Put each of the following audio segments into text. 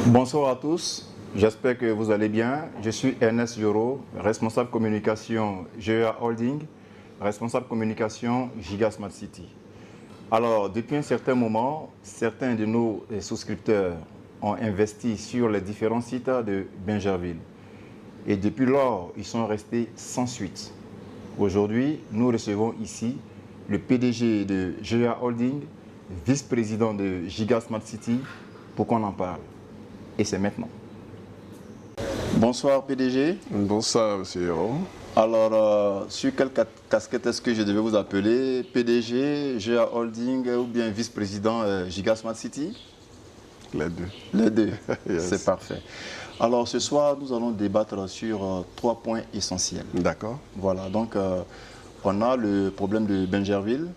Bonsoir à tous, j'espère que vous allez bien. Je suis Ernest Yoro, responsable communication GEA Holding, responsable communication Giga Smart City. Alors, depuis un certain moment, certains de nos souscripteurs ont investi sur les différents sites de Bingerville. Et depuis lors, ils sont restés sans suite. Aujourd'hui, nous recevons ici le PDG de GEA Holding, vice-président de Giga Smart City, pour qu'on en parle. Et c'est maintenant. Bonsoir PDG. Bonsoir monsieur Héron. Alors, sur quelle casquette est-ce que je devais vous appeler? PDG, GEA Holding ou bien vice-président Giga Smart City? Les deux. Les deux, Yes. C'est parfait. Alors ce soir, nous allons débattre sur 3 points essentiels. D'accord. Voilà, donc on a le problème de Bingerville,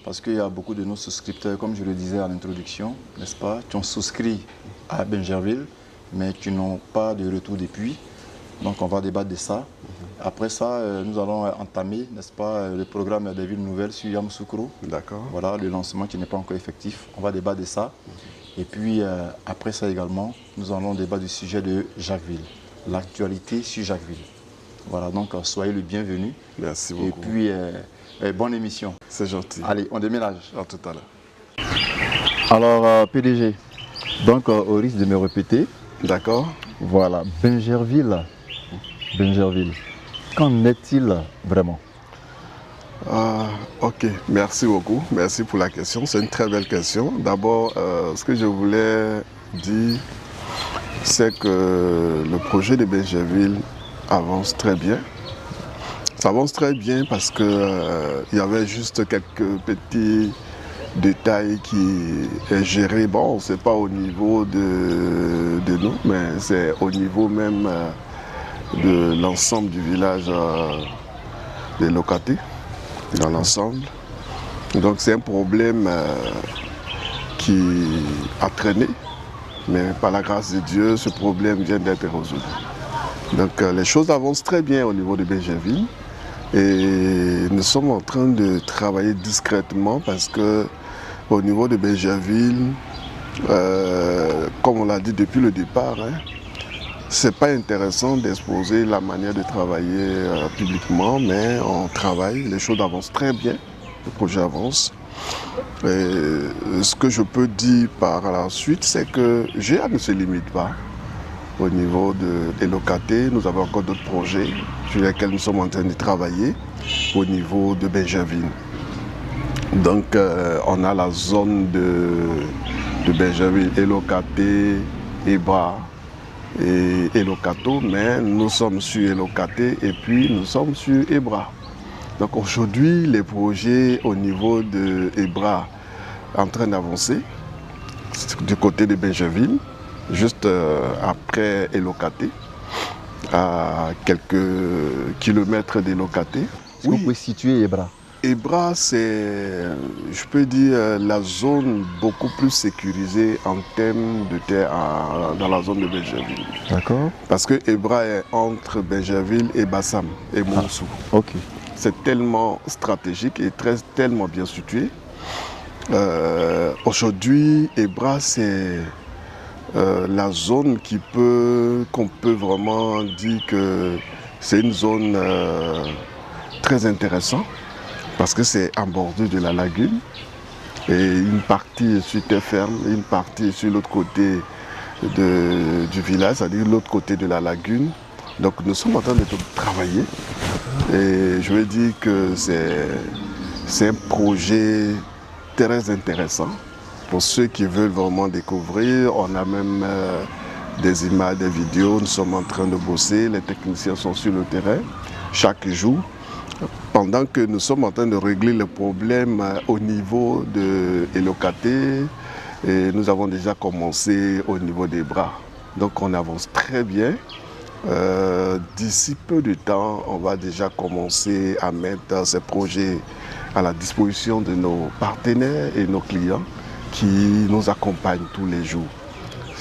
parce qu'il y a beaucoup de nos souscripteurs, comme je le disais en introduction, n'est-ce pas, qui ont souscrit à Bingerville, mais qui n'ont pas de retour depuis. Donc on va débattre de ça. Après ça, nous allons entamer, n'est-ce pas, le programme des villes nouvelles sur Yamoussoukro. D'accord. Voilà, le lancement qui n'est pas encore effectif. On va débattre de ça. Et puis, après ça également, nous allons débattre du sujet de Jacquesville, l'actualité sur Jacquesville. Voilà, donc soyez le bienvenu. Merci beaucoup. Et puis, bonne émission. C'est gentil. Allez, on déménage. À tout à l'heure. Alors, PDG, donc au risque de me répéter, D'accord. voilà, Bingerville, qu'en est-il vraiment? Ok, merci beaucoup. Merci pour la question. C'est une très belle question. D'abord, ce que je voulais dire, c'est que le projet de Bingerville avance très bien. Ça avance très bien parce que il y avait juste quelques petits détails qui est géré. Bon, c'est pas au niveau de nous, mais c'est au niveau même de l'ensemble du village des locataires, dans l'ensemble. Donc c'est un problème qui a traîné, mais par la grâce de Dieu, ce problème vient d'être résolu. Donc les choses avancent très bien au niveau de Bingerville et nous sommes en train de travailler discrètement parce que au niveau de Bingerville, comme on l'a dit depuis le départ, c'est pas intéressant d'exposer la manière de travailler publiquement, mais on travaille, les choses avancent très bien, le projet avance. Et ce que je peux dire par la suite, c'est que GEA ne se limite pas au niveau des locataires. Nous avons encore d'autres projets sur lesquels nous sommes en train de travailler au niveau de Bingerville. Donc on a la zone de Bingerville, Elokaté, Ebra et Elokato, mais nous sommes sur Elokaté et puis nous sommes sur Ebra. Donc aujourd'hui, les projets au niveau de Ebra en train d'avancer du côté de Bingerville, juste après Elokaté, à quelques kilomètres d'Elokaté. Est-ce que vous pouvez situer Ebra? Ebra, c'est, je peux dire, la zone beaucoup plus sécurisée en termes de terre dans la zone de Bingerville. D'accord. Parce que Ebra est entre Bingerville et Bassam et Moussou. Ok. C'est tellement stratégique et tellement bien situé. Aujourd'hui, Ebra, c'est la zone qu'on peut vraiment dire que c'est une zone très intéressante. Parce que c'est en bordure de la lagune et une partie est sur terre ferme, une partie est sur l'autre côté du village, c'est-à-dire l'autre côté de la lagune. Donc nous sommes en train de travailler et je veux dire que c'est un projet très intéressant pour ceux qui veulent vraiment découvrir. On a même des images, des vidéos, nous sommes en train de bosser, les techniciens sont sur le terrain chaque jour. Pendant que nous sommes en train de régler le problème au niveau de Elokaté, et nous avons déjà commencé au niveau des bras. Donc on avance très bien. D'ici peu de temps, on va déjà commencer à mettre ces projets à la disposition de nos partenaires et nos clients qui nous accompagnent tous les jours.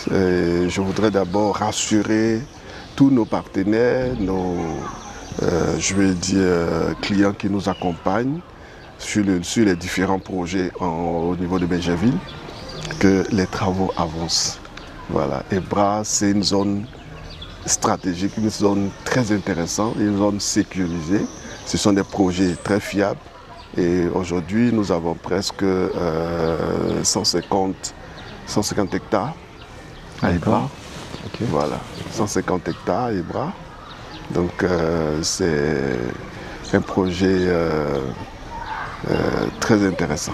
Je voudrais d'abord rassurer tous nos partenaires, je vais dire clients qui nous accompagnent sur les différents projets au niveau de Bingerville, que les travaux avancent. Voilà. Ebra, c'est une zone stratégique, une zone très intéressante, une zone sécurisée. Ce sont des projets très fiables. Et aujourd'hui, nous avons presque 150 hectares à Ebra. Okay. Voilà, 150 hectares à Ebra. Donc c'est un projet très intéressant.